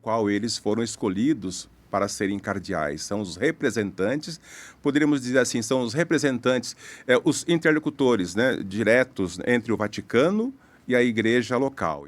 qual eles foram escolhidos para serem cardeais. São os representantes, poderíamos dizer assim, são os representantes, os interlocutores, né, diretos entre o Vaticano e a igreja local.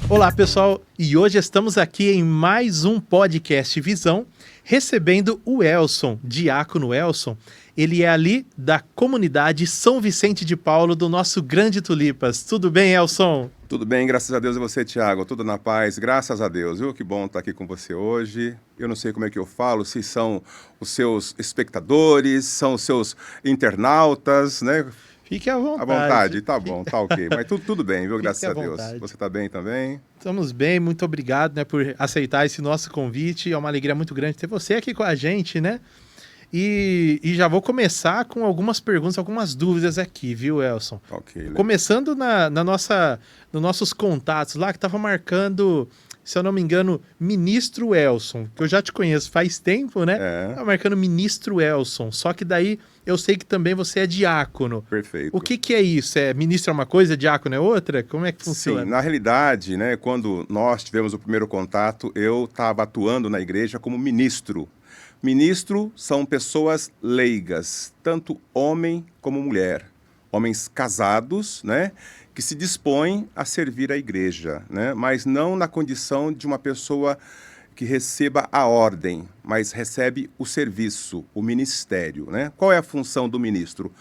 Olá, pessoal, e hoje estamos aqui em mais um podcast Visão, recebendo o Elson, diácono Elson. Ele é ali da comunidade São Vicente de Paulo, do nosso Grande Tulipas. Tudo bem, Elson? Tudo bem, graças a Deus. E você, Tiago? Tudo na paz? Graças a Deus, viu? Que bom estar aqui com você hoje. Eu não sei como é que eu falo, se são os seus espectadores, são os seus internautas, né? Fique à vontade. À vontade, tá bom, tá ok. Mas tudo bem, viu? Graças a Deus. Vontade. Você tá bem também? Estamos bem, muito obrigado, né, por aceitar esse nosso convite. É uma alegria muito grande ter você aqui com a gente, né? E já vou começar com algumas perguntas, algumas dúvidas aqui, viu, Elson? Ok. Legal. Começando nos nossos contatos lá, que estava marcando, se eu não me engano, Ministro Elson, que eu já te conheço faz tempo, né? Estava marcando Ministro Elson, só que daí eu sei que também você é diácono. Perfeito. O que é isso? Ministro é uma coisa, diácono é outra? Como é que funciona? Sim, na realidade, né, quando nós tivemos o primeiro contato, eu estava atuando na igreja como ministro. Ministro são pessoas leigas, tanto homem como mulher. Homens casados, né, que se dispõem a servir a igreja, né, mas não na condição de uma pessoa que receba a ordem, mas recebe o serviço, o ministério, né? Qual é a função do ministro?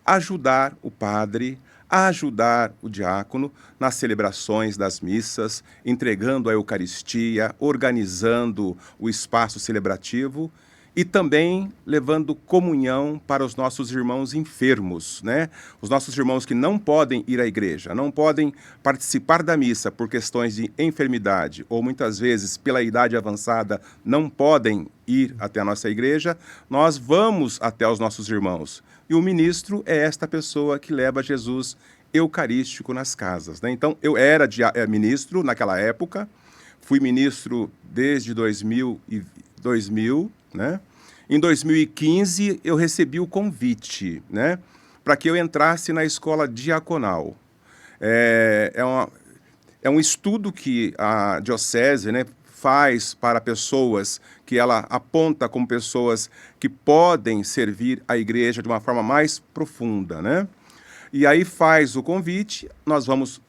Ajudar o padre, ajudar o diácono nas celebrações das missas, entregando a Eucaristia, organizando o espaço celebrativo e também levando comunhão para os nossos irmãos enfermos, né? Os nossos irmãos que não podem ir à igreja, não podem participar da missa por questões de enfermidade ou muitas vezes pela idade avançada não podem ir até a nossa igreja, nós vamos até os nossos irmãos. E o ministro é esta pessoa que leva Jesus eucarístico nas casas, né? Então, eu era ministro naquela época, fui ministro desde 2000, né? Em 2015, eu recebi o convite, né, para que eu entrasse na escola diaconal. É um estudo que a diocese, né, faz para pessoas que ela aponta como pessoas que podem servir a igreja de uma forma mais profunda, né? E aí faz o convite, nós vamos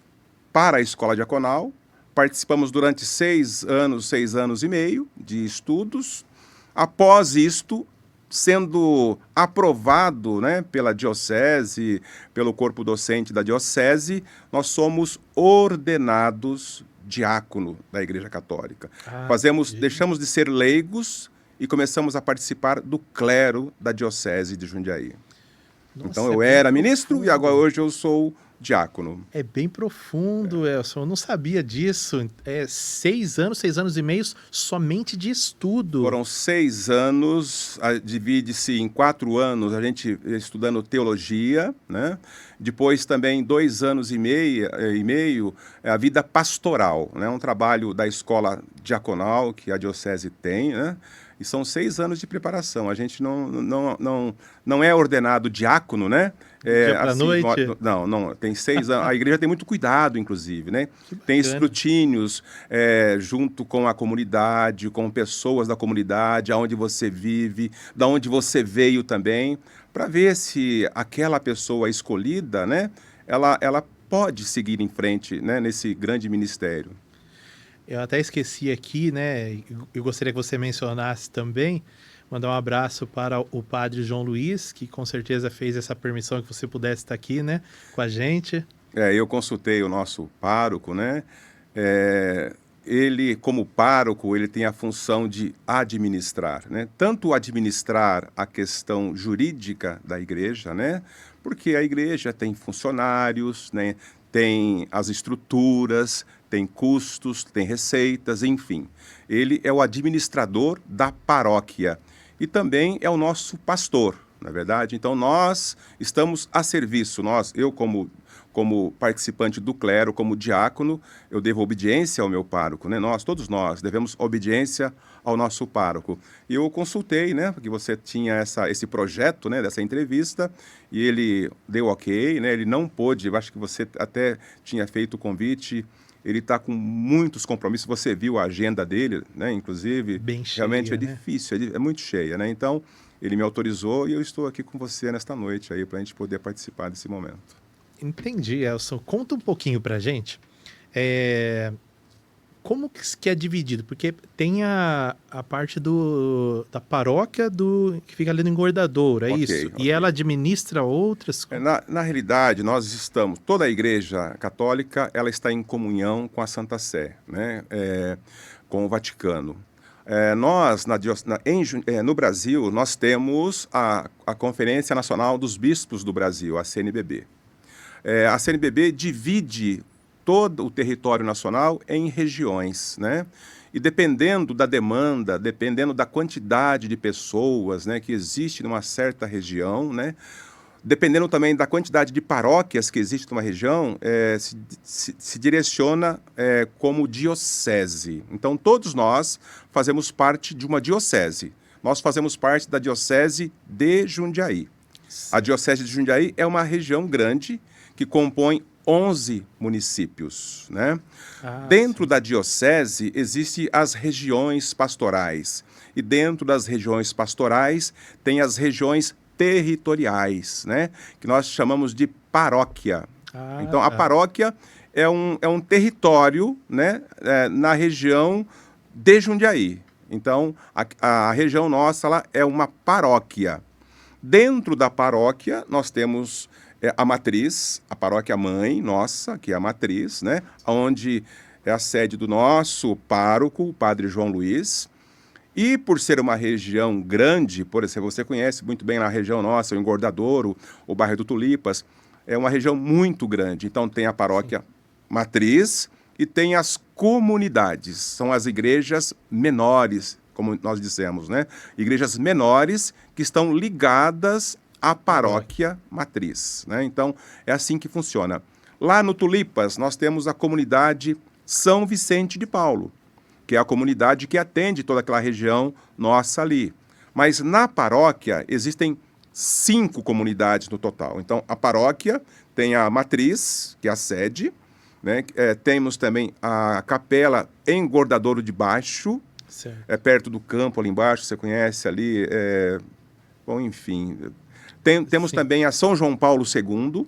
para a escola diaconal, participamos durante 6 anos e meio de estudos. Após isto, sendo aprovado, né, pela diocese, pelo corpo docente da diocese, nós somos ordenados diácono da Igreja Católica. Deixamos de ser leigos e começamos a participar do clero da diocese de Jundiaí. Nossa, então eu era ministro e agora hoje eu sou diácono. É bem profundo, Elson. Eu não sabia disso. 6 anos e meio somente de estudo. Foram 6 anos, divide-se em 4 anos, a gente estudando teologia, né? Depois também 2 anos e meio a vida pastoral, né? Um trabalho da escola diaconal que a diocese tem, né? E são 6 anos de preparação. A gente não é ordenado diácono, né? Dia pra noite? Não. Tem 6 anos. A igreja tem muito cuidado, inclusive, né? Tem escrutínios junto com a comunidade, com pessoas da comunidade, aonde você vive, da onde você veio também, para ver se aquela pessoa escolhida, né? Ela pode seguir em frente, né, nesse grande ministério. Eu até esqueci aqui, né? Eu gostaria que você mencionasse também, mandar um abraço para o padre João Luiz, que com certeza fez essa permissão que você pudesse estar aqui, né, com a gente. Eu consultei o nosso pároco, né? Ele, como pároco, ele tem a função de administrar, né? Tanto administrar a questão jurídica da igreja, né? Porque a igreja tem funcionários, né? Tem as estruturas, tem custos, tem receitas, enfim. Ele é o administrador da paróquia e também é o nosso pastor, na verdade. Então, nós estamos a serviço, eu como como participante do clero, como diácono, eu devo obediência ao meu pároco, né? Todos nós, devemos obediência ao nosso pároco. E eu consultei, né, porque você tinha esse projeto, né, dessa entrevista, e ele deu ok, né? Ele não pôde, eu acho que você até tinha feito o convite. Ele está com muitos compromissos, você viu a agenda dele, né? Inclusive, Bem cheia, realmente é né? difícil, é muito cheia, né? Então, ele me autorizou e eu estou aqui com você nesta noite aí para a gente poder participar desse momento. Entendi, Elson. Conta um pouquinho pra gente. Como que é dividido? Porque tem a parte da paróquia que fica ali no Engordadouro, é Ok, isso? ok. E ela administra outras? Na realidade, nós estamos, toda a Igreja Católica, ela está em comunhão com a Santa Sé, né? Com o Vaticano. No Brasil, nós temos a Conferência Nacional dos Bispos do Brasil, a CNBB. A CNBB divide todo o território nacional em regiões, né? E dependendo da demanda, dependendo da quantidade de pessoas, né, que existe numa certa região, né, dependendo também da quantidade de paróquias que existe numa região, se direciona como diocese. Então, todos nós fazemos parte de uma diocese. Nós fazemos parte da diocese de Jundiaí. A diocese de Jundiaí é uma região grande que compõe 11 municípios, né? Dentro da diocese existem as regiões pastorais. E dentro das regiões pastorais tem as regiões territoriais, né? Que nós chamamos de paróquia. Então, a paróquia é um território, né? Na região de Jundiaí. Então, a região nossa lá é uma paróquia. Dentro da paróquia, nós temos a matriz, a paróquia mãe nossa, que é a matriz, né? Onde é a sede do nosso pároco, o padre João Luiz. E por ser uma região grande, por exemplo, você conhece muito bem a região nossa, o Engordadouro, o bairro do Tulipas, é uma região muito grande. Então tem a paróquia matriz e tem as comunidades, são as igrejas menores, como nós dissemos, né? Igrejas menores que estão ligadas à paróquia matriz, né? Então é assim que funciona. Lá no Tulipas nós temos a comunidade São Vicente de Paulo, que é a comunidade que atende toda aquela região nossa ali. Mas na paróquia existem 5 comunidades no total. Então, a paróquia tem a matriz, que é a sede, né? Temos também a capela Engordadouro de Baixo, perto do campo ali embaixo, você conhece ali. Bom, enfim. Temos também a São João Paulo II,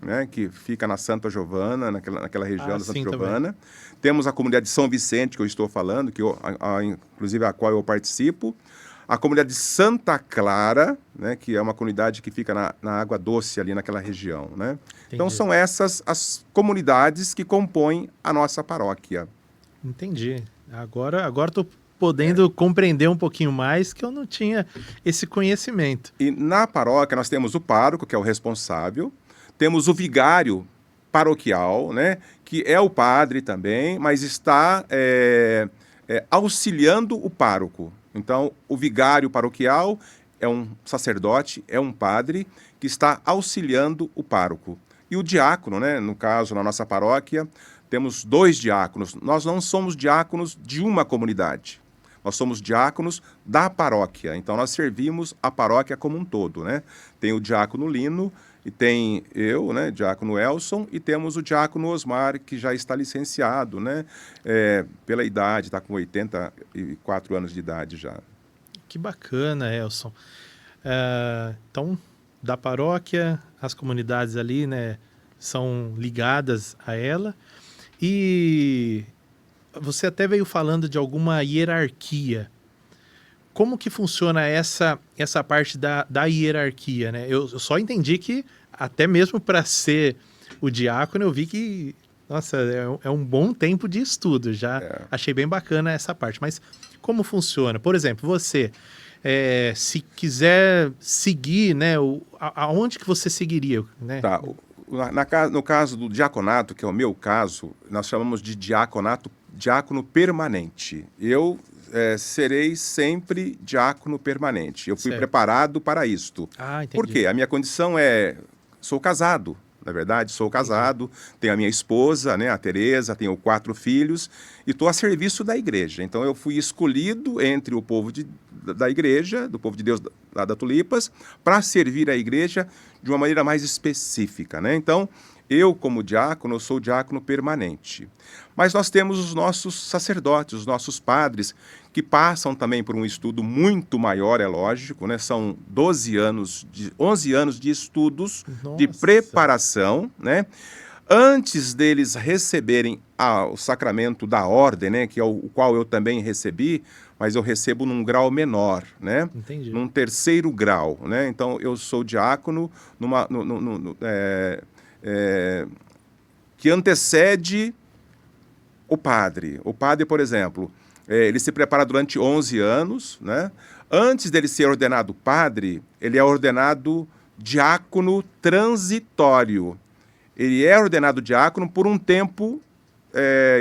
né, que fica na Santa Giovana, naquela região da Santa Giovana. Temos a comunidade de São Vicente, que eu estou falando, inclusive a qual eu participo. A comunidade de Santa Clara, né, que é uma comunidade que fica na Água Doce, ali naquela região, né? Então, são essas as comunidades que compõem a nossa paróquia. Entendi. Agora estou podendo compreender um pouquinho mais, que eu não tinha esse conhecimento. E na paróquia nós temos o pároco, que é o responsável. Temos o vigário paroquial, né, que é o padre também, mas está auxiliando o pároco. Então, o vigário paroquial é um sacerdote, é um padre que está auxiliando o pároco. E o diácono, né, no caso, na nossa paróquia, temos 2 diáconos. Nós não somos diáconos de uma comunidade. Nós somos diáconos da paróquia. Então, nós servimos a paróquia como um todo, né? Tem o diácono Lino, e tem eu, né, diácono Elson, e temos o diácono Osmar, que já está licenciado, né, pela idade, está com 84 anos de idade já. Que bacana, Elson. Então, da paróquia, as comunidades ali, né, são ligadas a ela. E você até veio falando de alguma hierarquia. Como que funciona essa parte da hierarquia, né? Eu só entendi que, até mesmo para ser o diácono, eu vi que, nossa, é um bom tempo de estudo. Já achei bem bacana essa parte. Mas como funciona? Por exemplo, você, se quiser seguir, né, aonde que você seguiria, né? Tá. No caso do diaconato, que é o meu caso, nós chamamos de diácono permanente. Eu serei sempre diácono permanente. Eu fui preparado para isto. Ah, entendi. Por quê? A minha condição sou casado, na verdade, sou casado, tenho a minha esposa, né, a Tereza, tenho 4 filhos e estou a serviço da igreja. Então eu fui escolhido entre o povo da igreja, do povo de Deus lá da Tulipas, para servir a igreja de uma maneira mais específica, né? Então, eu, como diácono, eu sou diácono permanente. Mas nós temos os nossos sacerdotes, os nossos padres, que passam também por um estudo muito maior, é lógico, né? São 11 anos de estudos, de Nossa. preparação, né? Antes deles receberem o sacramento da ordem, né? Que é o qual eu também recebi, mas eu recebo num grau menor, né? Entendi. Num 3º grau, né? Então, eu sou diácono que antecede o padre. O padre, por exemplo, ele se prepara durante 11 anos, né? Antes dele ser ordenado padre, ele é ordenado diácono transitório. Ele é ordenado diácono por um tempo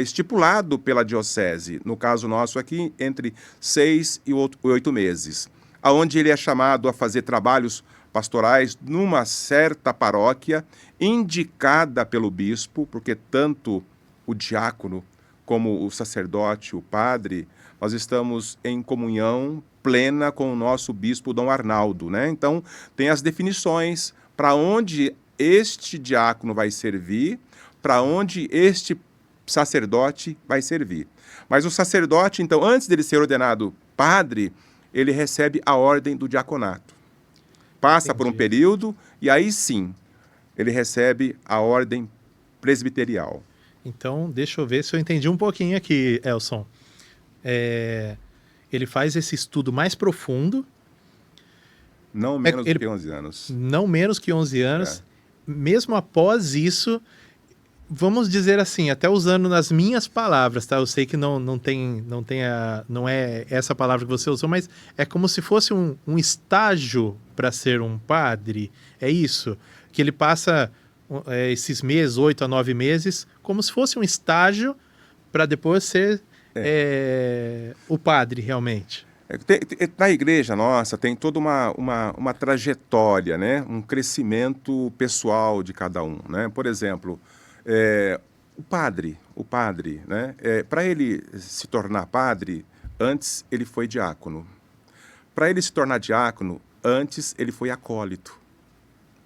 estipulado pela diocese, no caso nosso aqui, entre 6 e 8 meses, aonde ele é chamado a fazer trabalhos pastorais numa certa paróquia, indicada pelo bispo, porque tanto o diácono como o sacerdote, o padre, nós estamos em comunhão plena com o nosso bispo Dom Arnaldo, né? Então, tem as definições para onde este diácono vai servir, para onde este sacerdote vai servir. Mas o sacerdote, então, antes dele ser ordenado padre, ele recebe a ordem do diaconato. Passa por um período e aí sim, ele recebe a ordem presbiterial. Então, deixa eu ver se eu entendi um pouquinho aqui, Elson. Ele faz esse estudo mais profundo. Não menos do que 11 anos. Não menos que 11 anos. Mesmo após isso, vamos dizer assim, até usando nas minhas palavras, tá? Eu sei que não é essa palavra que você usou, mas é como se fosse um estágio para ser um padre. É isso? Que ele passa esses meses, 8 a 9 meses, como se fosse um estágio para depois ser o padre realmente. Na igreja nossa tem toda uma trajetória, né? Um crescimento pessoal de cada um, né? Por exemplo, o padre, né? Para ele se tornar padre, antes ele foi diácono. Para ele se tornar diácono, antes ele foi acólito.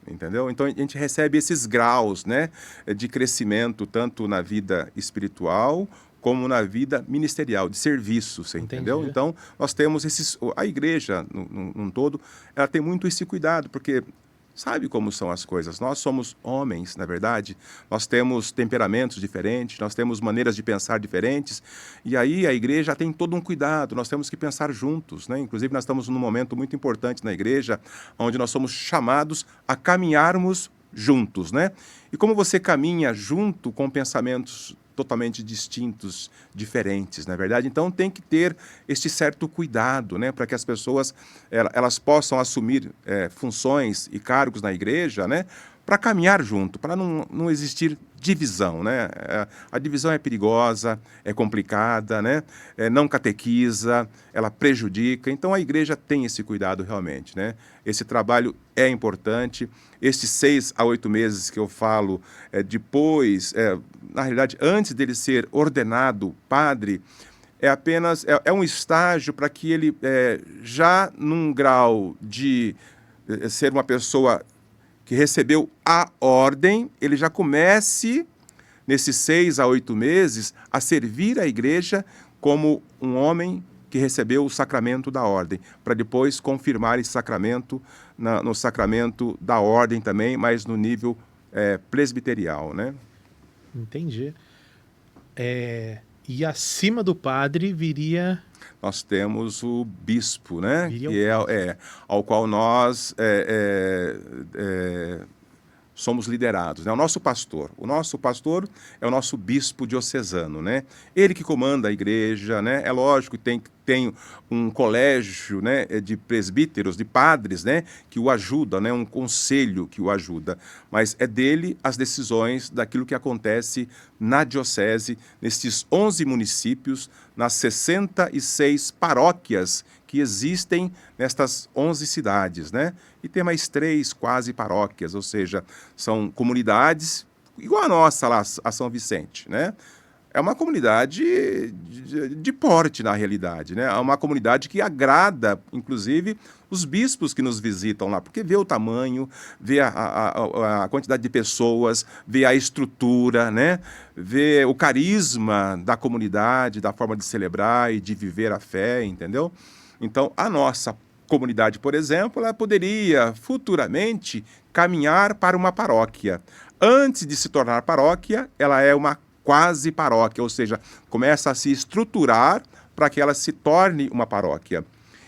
Entendeu? Então a gente recebe esses graus, né, de crescimento, tanto na vida espiritual como na vida ministerial, de serviço, você entendeu? Entendi. Então, nós temos a igreja, num todo, ela tem muito esse cuidado, porque sabe como são as coisas. Nós somos homens, na verdade, nós temos temperamentos diferentes, nós temos maneiras de pensar diferentes, e aí a igreja tem todo um cuidado, nós temos que pensar juntos, né? Inclusive, nós estamos num momento muito importante na igreja, onde nós somos chamados a caminharmos juntos, né? E como você caminha junto com pensamentos totalmente distintos, diferentes, na verdade. Então tem que ter este certo cuidado, né, para que as pessoas elas possam assumir funções e cargos na igreja, né, para caminhar junto, para não existir divisão, né? A divisão é perigosa, é complicada, né? Não catequiza, ela prejudica. Então a igreja tem esse cuidado realmente, né? Esse trabalho é importante. Estes 6 a 8 meses que eu falo, depois, na realidade, antes dele ser ordenado padre, é apenas um estágio para que ele, já num grau de ser uma pessoa que recebeu a ordem, ele já comece, nesses 6 a 8 meses, a servir a igreja como um homem que recebeu o sacramento da ordem, para depois confirmar esse sacramento no sacramento da ordem também, mas no nível presbiterial, né? Entendi. E acima do padre viria... Nós temos o bispo, né? Que ao qual nós somos liderados, né? O nosso pastor é o nosso bispo diocesano, né? Ele que comanda a igreja, né? É lógico que tem que tem um colégio, né, de presbíteros, de padres, né, que o ajuda, né, um conselho que o ajuda. Mas é dele as decisões daquilo que acontece na diocese, nesses 11 municípios, nas 66 paróquias que existem nestas 11 cidades, né? E tem mais 3 quase paróquias, ou seja, são comunidades igual a nossa lá, a São Vicente, né? É uma comunidade de porte, na realidade, né? É uma comunidade que agrada, inclusive, os bispos que nos visitam lá, porque vê o tamanho, vê a quantidade de pessoas, vê a estrutura, né? Vê o carisma da comunidade, da forma de celebrar e de viver a fé, entendeu? Então, a nossa comunidade, por exemplo, ela poderia futuramente caminhar para uma paróquia. Antes de se tornar paróquia, ela é uma quase paróquia, ou seja, começa a se estruturar para que ela se torne uma paróquia.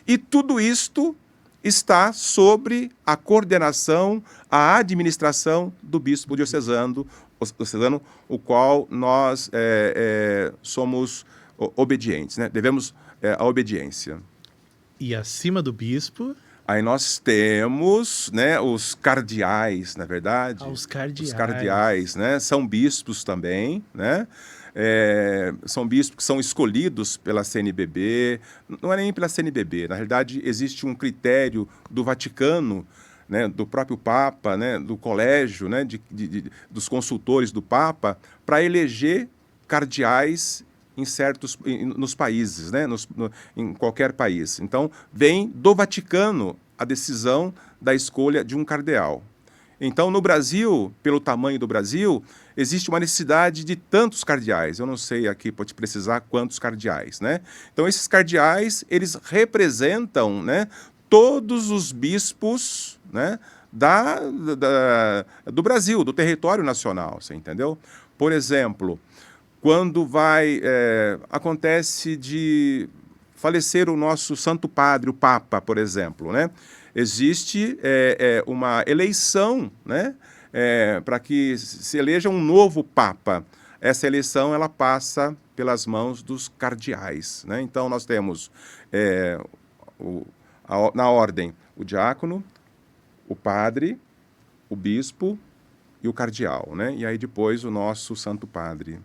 E tudo isto está sobre a coordenação, a administração do bispo diocesano, o qual nós somos obedientes, né? Devemos a obediência. E acima do bispo... Aí nós temos, né, os cardeais, na verdade. Os cardeais. Os cardeais, né? São bispos também, né? São bispos que são escolhidos pela CNBB. Não é nem pela CNBB. Na realidade, existe um critério do Vaticano, né, do próprio Papa, né, do colégio, né, dos consultores do Papa, para eleger cardeais nos países, né? Em qualquer país. Então, vem do Vaticano a decisão da escolha de um cardeal. Então, no Brasil, pelo tamanho do Brasil, existe uma necessidade de tantos cardeais. Eu não sei aqui, pode precisar quantos cardeais, né? Então, esses cardeais, eles representam, né, todos os bispos, né, do Brasil, do território nacional, você entendeu? Por exemplo, quando acontece de falecer o nosso Santo Padre, o Papa, por exemplo, né? Existe uma eleição, né? Para que se eleja um novo Papa. Essa eleição ela passa pelas mãos dos cardeais, né? Então, nós temos na ordem o diácono, o padre, o bispo e o cardeal, né? E aí depois o nosso Santo Padre.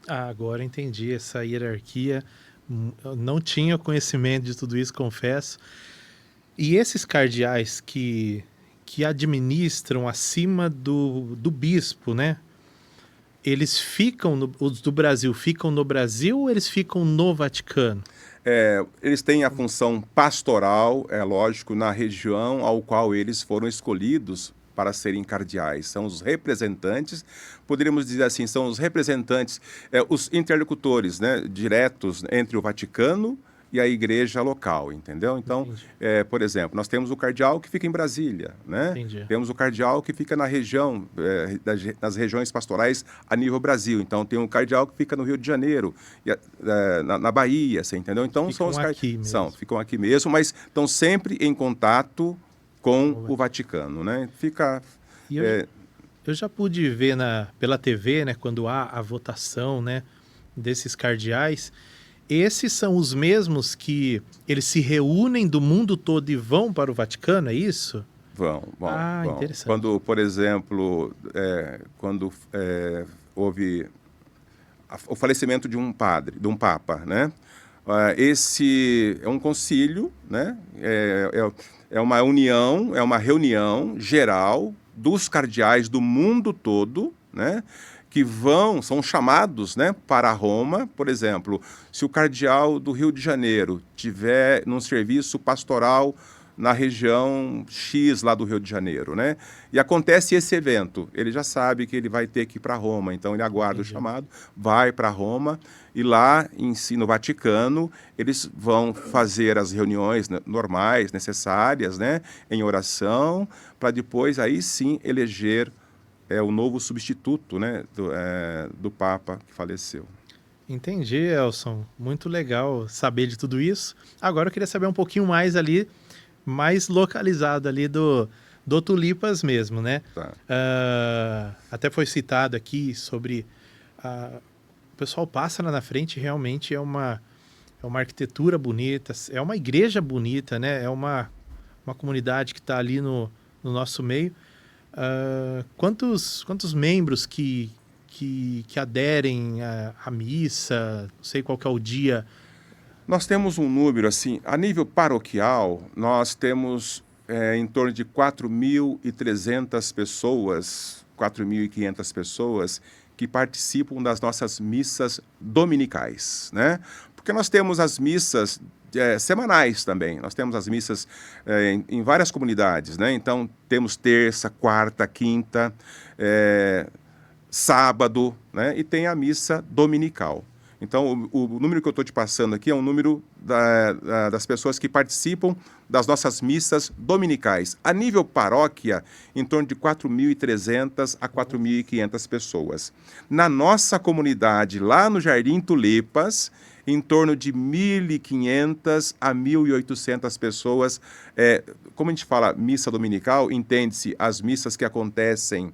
Ah, agora entendi essa hierarquia. Eu não tinha conhecimento de tudo isso, confesso. E esses cardeais que administram acima do bispo, né? Eles ficam, os do Brasil, ficam no Brasil ou eles ficam no Vaticano? Eles têm a função pastoral, é lógico, na região ao qual eles foram escolhidos para serem cardeais. São os representantes, poderíamos dizer assim, são os representantes, os interlocutores, né, diretos entre o Vaticano e a igreja local, entendeu? Então, por exemplo, nós temos o cardeal que fica em Brasília, né? Entendi. Temos o cardeal que fica na região, nas regiões pastorais a nível Brasil. Então, tem um cardeal que fica no Rio de Janeiro, na Bahia, você entendeu? Então, ficam aqui mesmo, mas estão sempre em contato com o Vaticano, né? Eu já pude ver pela TV, né, quando há a votação, né, desses cardeais. Esses são os mesmos que eles se reúnem do mundo todo e vão para o Vaticano, é isso? Vão. Interessante. Quando, por exemplo, houve o falecimento de um padre, de um papa, né? Esse é um concílio, né? É uma união, é uma reunião geral dos cardeais do mundo todo, né? Que são chamados, né, para Roma. Por exemplo, se o cardeal do Rio de Janeiro tiver num serviço pastoral na região X lá do Rio de Janeiro, né? E acontece esse evento, ele já sabe que ele vai ter que ir para Roma, então ele aguarda o chamado, vai para Roma e lá no Vaticano eles vão fazer as reuniões normais, necessárias, né? Em oração, para depois aí sim eleger o novo substituto, né, do Papa que faleceu. Entendi, Elson. Muito legal saber de tudo isso. Agora eu queria saber um pouquinho mais ali, mais localizado ali do Tulipas mesmo, né? Tá. Até foi citado aqui sobre... o pessoal passa lá na frente, realmente é é uma arquitetura bonita, é uma igreja bonita, né? É uma comunidade que está ali no nosso meio. Quantos membros que aderem à missa? Não sei qual que é o dia. Nós temos um número, assim, a nível paroquial, nós temos em torno de 4.300 pessoas, 4.500 pessoas que participam das nossas missas dominicais, né? Porque nós temos as missas semanais também, nós temos as missas em várias comunidades, né? Então, temos terça, quarta, quinta, sábado, né? E tem a missa dominical. Então, o número que eu estou te passando aqui é um número das pessoas que participam das nossas missas dominicais. A nível paróquia, em torno de 4.300 a 4.500 pessoas. Na nossa comunidade, lá no Jardim Tulipas, em torno de 1.500 a 1.800 pessoas. Como a gente fala missa dominical, entende-se as missas que acontecem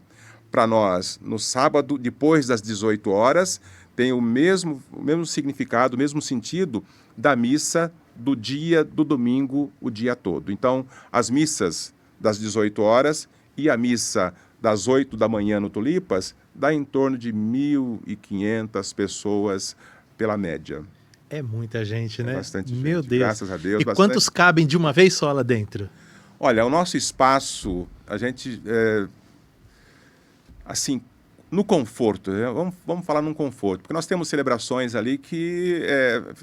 para nós no sábado, depois das 18 horas, tem o mesmo significado, o mesmo sentido da missa do dia do domingo, o dia todo. Então, as missas das 18 horas e a missa das 8 da manhã no Tulipas dá em torno de 1.500 pessoas pela média. É muita gente, né? Bastante gente, Meu Deus. graças a Deus. E quantos cabem de uma vez só lá dentro? Olha, o nosso espaço, a gente, assim, no conforto, né? Vamos falar num conforto, porque nós temos celebrações ali que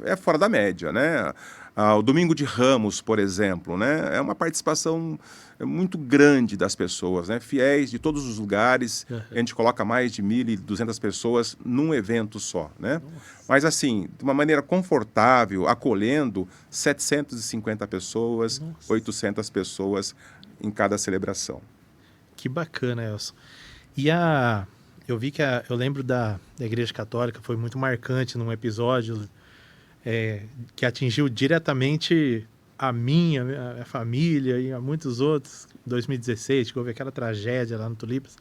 é fora da média, né? O Domingo de Ramos, por exemplo, né? É uma participação muito grande das pessoas, né? Fiéis de todos os lugares, a gente coloca mais de 1.200 pessoas num evento só, né? Mas assim, de uma maneira confortável, acolhendo 750 pessoas, 800 pessoas em cada celebração. Que bacana, Elson. E eu vi que eu lembro da Igreja Católica, foi muito marcante num episódio que atingiu diretamente a minha família e a muitos outros, em 2016, que houve aquela tragédia lá no Tulipas.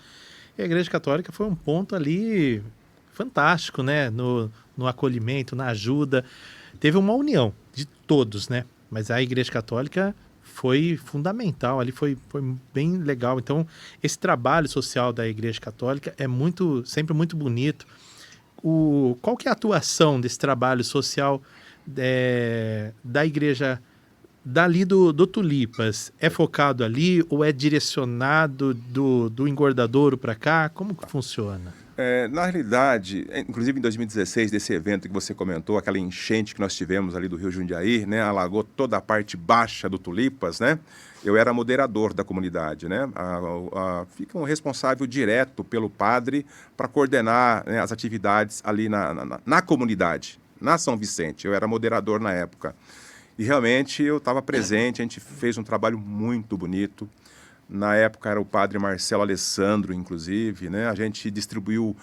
E a Igreja Católica foi um ponto ali fantástico, né? No acolhimento, na ajuda. Teve uma união de todos, né? Mas a Igreja Católica foi fundamental, ali foi bem legal. Então, esse trabalho social da Igreja Católica é sempre muito bonito. Qual que é a atuação desse trabalho social da Igreja dali do Tulipas? É focado ali ou é direcionado do Engordadouro para cá? Como que funciona? Na realidade, inclusive em 2016, desse evento que você comentou, aquela enchente que nós tivemos ali do Rio Jundiaí, né, alagou toda a parte baixa do Tulipas, né? Eu era moderador da comunidade, né? Fica um responsável direto pelo padre para coordenar, né, as atividades ali na comunidade, na São Vicente. Eu era moderador na época. E realmente eu estava presente, a gente fez um trabalho muito bonito. Na época era o padre Marcelo Alessandro, inclusive, né? A gente distribuiu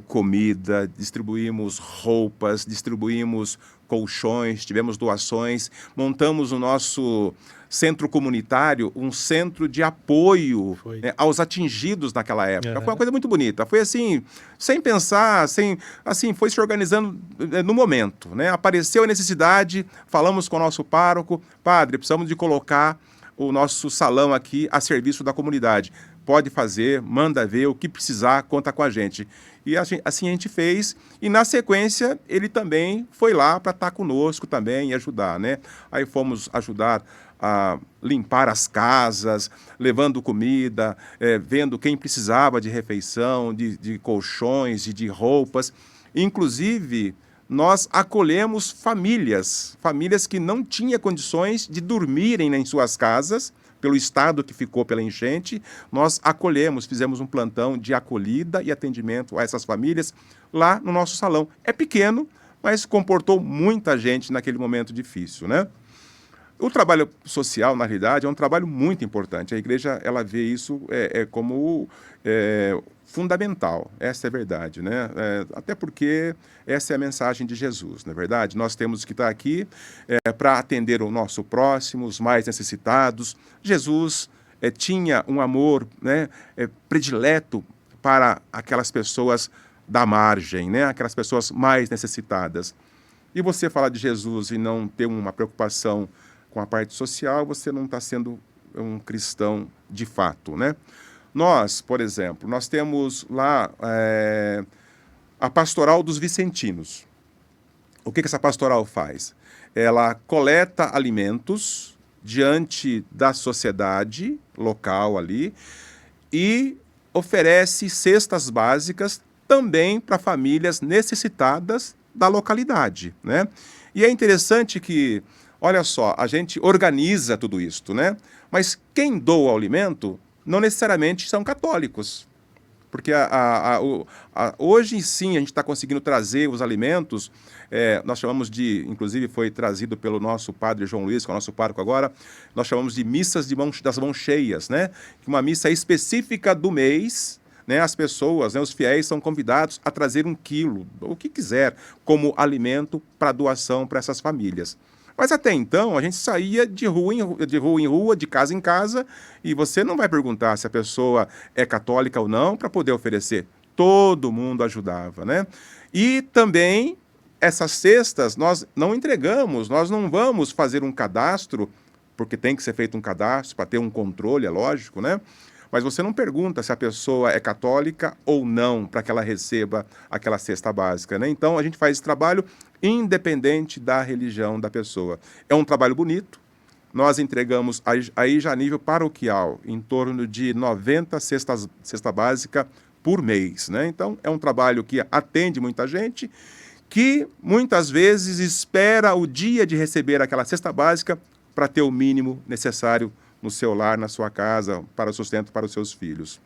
comida, distribuímos roupas, distribuímos colchões, tivemos doações, montamos o nosso centro comunitário, um centro de apoio, né, aos atingidos naquela época. Foi uma coisa muito bonita. Foi assim, sem pensar, foi se organizando no momento, né? Apareceu a necessidade, falamos com o nosso pároco, padre, precisamos de colocar o nosso salão aqui a serviço da comunidade. Pode fazer, manda ver, o que precisar, conta com a gente. E assim a gente fez, e na sequência ele também foi lá para estar conosco também e ajudar, né? Aí fomos ajudar a limpar as casas, levando comida, vendo quem precisava de refeição, de colchões e de roupas. Inclusive, nós acolhemos famílias que não tinham condições de dormirem em suas casas, pelo estado que ficou pela enchente. Nós acolhemos, fizemos um plantão de acolhida e atendimento a essas famílias lá no nosso salão. É pequeno, mas comportou muita gente naquele momento difícil, né? O trabalho social, na realidade, é um trabalho muito importante. A igreja, ela vê isso como fundamental. Essa é a verdade, né? Até porque essa é a mensagem de Jesus, não é verdade? Nós temos que estar aqui para atender o nosso próximo, os mais necessitados. Jesus tinha um amor, né, predileto para aquelas pessoas da margem, né? Aquelas pessoas mais necessitadas. E você falar de Jesus e não ter uma preocupação com a parte social, você não está sendo um cristão de fato, né? Nós, por exemplo, nós temos lá a Pastoral dos Vicentinos. O que essa pastoral faz? Ela coleta alimentos diante da sociedade local ali e oferece cestas básicas também para famílias necessitadas da localidade, né? E é interessante que, olha só, a gente organiza tudo isto, né? Mas quem doa o alimento não necessariamente são católicos. Porque hoje sim a gente está conseguindo trazer os alimentos, nós chamamos de, inclusive foi trazido pelo nosso padre João Luiz, que é o nosso pároco agora, nós chamamos de missas das mãos cheias, né? Uma missa específica do mês, né? As pessoas, né, os fiéis são convidados a trazer 1 quilo, o que quiser, como alimento para doação para essas famílias. Mas até então, a gente saía de rua em rua, de casa em casa, e você não vai perguntar se a pessoa é católica ou não para poder oferecer. Todo mundo ajudava, né? E também, essas cestas, nós não entregamos, nós não vamos fazer um cadastro, porque tem que ser feito um cadastro para ter um controle, é lógico, né? Mas você não pergunta se a pessoa é católica ou não para que ela receba aquela cesta básica, né? Então, a gente faz esse trabalho independente da religião da pessoa. É um trabalho bonito. Nós entregamos, aí já a nível paroquial, em torno de 90 cesta básica por mês, né? Então, é um trabalho que atende muita gente, que muitas vezes espera o dia de receber aquela cesta básica para ter o mínimo necessário no seu lar, na sua casa, para o sustento para os seus filhos.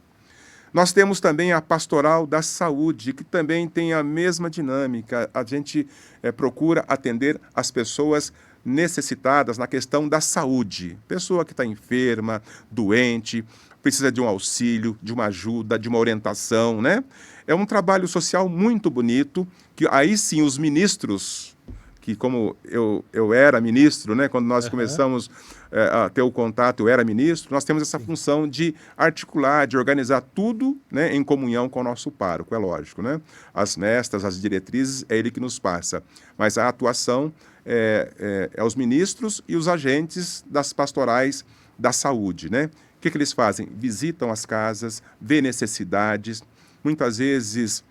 Nós temos também a Pastoral da Saúde, que também tem a mesma dinâmica. A gente procura atender as pessoas necessitadas na questão da saúde. Pessoa que está enferma, doente, precisa de um auxílio, de uma ajuda, de uma orientação, né? É um trabalho social muito bonito, que aí sim os ministros, que como eu era ministro, né, quando nós começamos a ter o contato, eu era ministro, nós temos essa função de articular, de organizar tudo, né, em comunhão com o nosso pároco, é lógico, né? As mestras, as diretrizes, é ele que nos passa. Mas a atuação é os ministros e os agentes das pastorais da saúde, né? O que eles fazem? Visitam as casas, vê necessidades, muitas vezes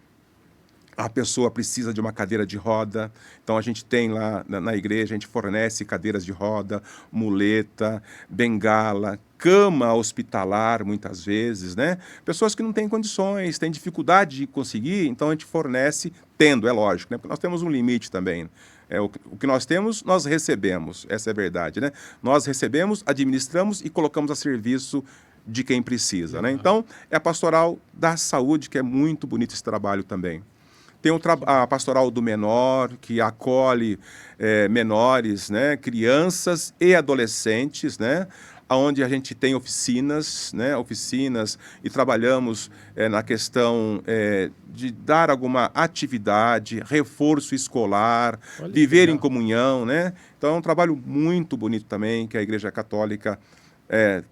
a pessoa precisa de uma cadeira de roda, então a gente tem lá na igreja, a gente fornece cadeiras de roda, muleta, bengala, cama hospitalar, muitas vezes, né? Pessoas que não têm condições, têm dificuldade de conseguir, então a gente fornece, tendo, é lógico, né? Porque nós temos um limite também. O que nós temos, nós recebemos, essa é a verdade, né? Nós recebemos, administramos e colocamos a serviço de quem precisa, né? Então, é a Pastoral da Saúde, que é muito bonito esse trabalho também. Tem a Pastoral do Menor, que acolhe menores, né, crianças e adolescentes, né, onde a gente tem oficinas, né, e trabalhamos na questão de dar alguma atividade, reforço escolar, Olha, viver legal. em comunhão, né? Então é um trabalho muito bonito também que a Igreja Católica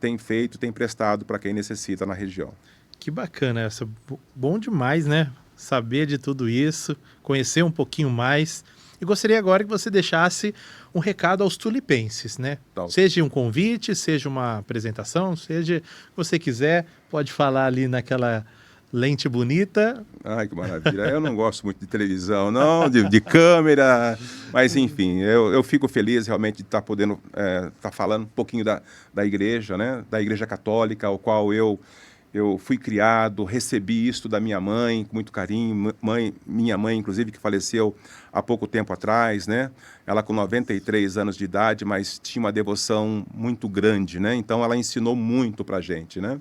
tem feito, tem prestado para quem necessita na região. Que bacana essa. Bom demais, né? Saber de tudo isso, conhecer um pouquinho mais. E gostaria agora que você deixasse um recado aos tulipenses, né? Tá. Seja um convite, seja uma apresentação, seja o que você quiser, pode falar ali naquela lente bonita. Ai, que maravilha. Eu não gosto muito de televisão, não, de câmera, mas enfim, eu fico feliz realmente de estar podendo estar falando um pouquinho da igreja, né? Da Igreja Católica, ao qual eu fui criado, recebi isso da minha mãe com muito carinho, minha mãe, inclusive, que faleceu há pouco tempo atrás, né? Ela com 93 anos de idade, mas tinha uma devoção muito grande, né? Então, ela ensinou muito para a gente, né?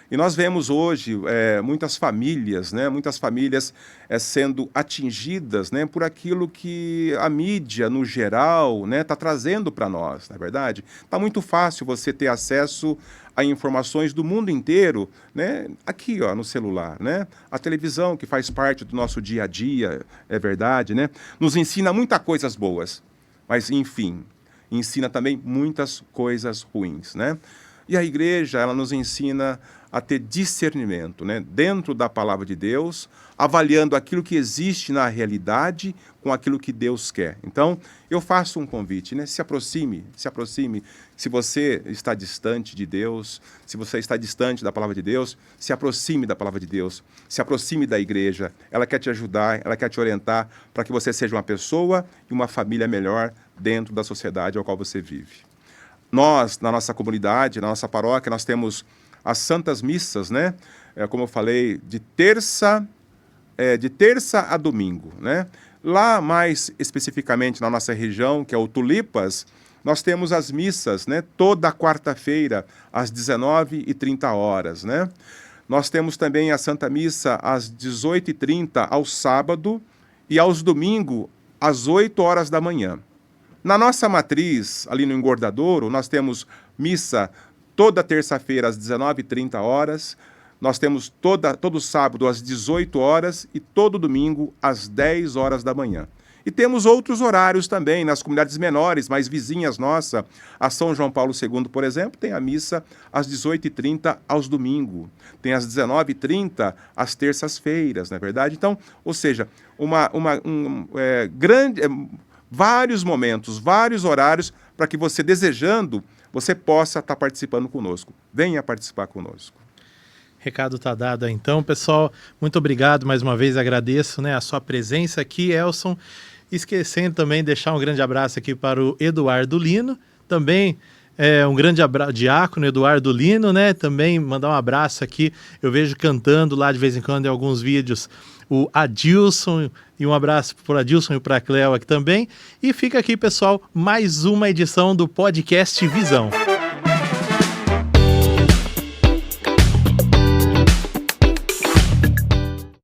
E nós vemos hoje muitas famílias, né? Muitas famílias sendo atingidas, né? Por aquilo que a mídia, no geral, né? Está trazendo para nós, não é verdade? Está muito fácil você ter acesso a informações do mundo inteiro, né? Aqui, ó, no celular, né? A televisão, que faz parte do nosso dia a dia, é verdade, né? Nos ensina muitas coisas boas, mas, enfim, ensina também muitas coisas ruins, né? E a igreja, ela nos ensina a ter discernimento, né? Dentro da palavra de Deus, avaliando aquilo que existe na realidade com aquilo que Deus quer. Então, eu faço um convite, né? Se aproxime. Se você está distante de Deus, se você está distante da palavra de Deus, se aproxime da palavra de Deus, se aproxime da igreja. Ela quer te ajudar, ela quer te orientar para que você seja uma pessoa e uma família melhor dentro da sociedade ao qual você vive. Nós, na nossa comunidade, na nossa paróquia, nós temos as santas missas, né? Como eu falei, de terça a domingo, né? Lá, mais especificamente na nossa região, que é o Tulipas, nós temos as missas, né? Toda quarta-feira, às 19h30, né? Nós temos também a Santa Missa às 18h30 ao sábado e aos domingos, às 8h da manhã. Na nossa matriz, ali no Engordadouro, nós temos missa toda terça-feira às 19h30, nós temos todo sábado às 18h e todo domingo às 10h da manhã. E temos outros horários também nas comunidades menores, mais vizinhas nossas. A São João Paulo II, por exemplo, tem a missa às 18h30 aos domingos. Tem às 19h30 às terças-feiras, não é verdade? Então, ou seja, vários momentos, vários horários para que você, desejando, você possa estar participando conosco. Venha participar conosco. Recado está dado, então, pessoal. Muito obrigado mais uma vez, agradeço, né, a sua presença aqui, Elson. Esquecendo também de deixar um grande abraço aqui para o Eduardo Lino, também um grande abraço, diácono Eduardo Lino, né? Também mandar um abraço aqui, eu vejo cantando lá de vez em quando em alguns vídeos o Adilson, e um abraço para o Adilson e para a Cleo aqui também. E fica aqui, pessoal, mais uma edição do podcast Visão.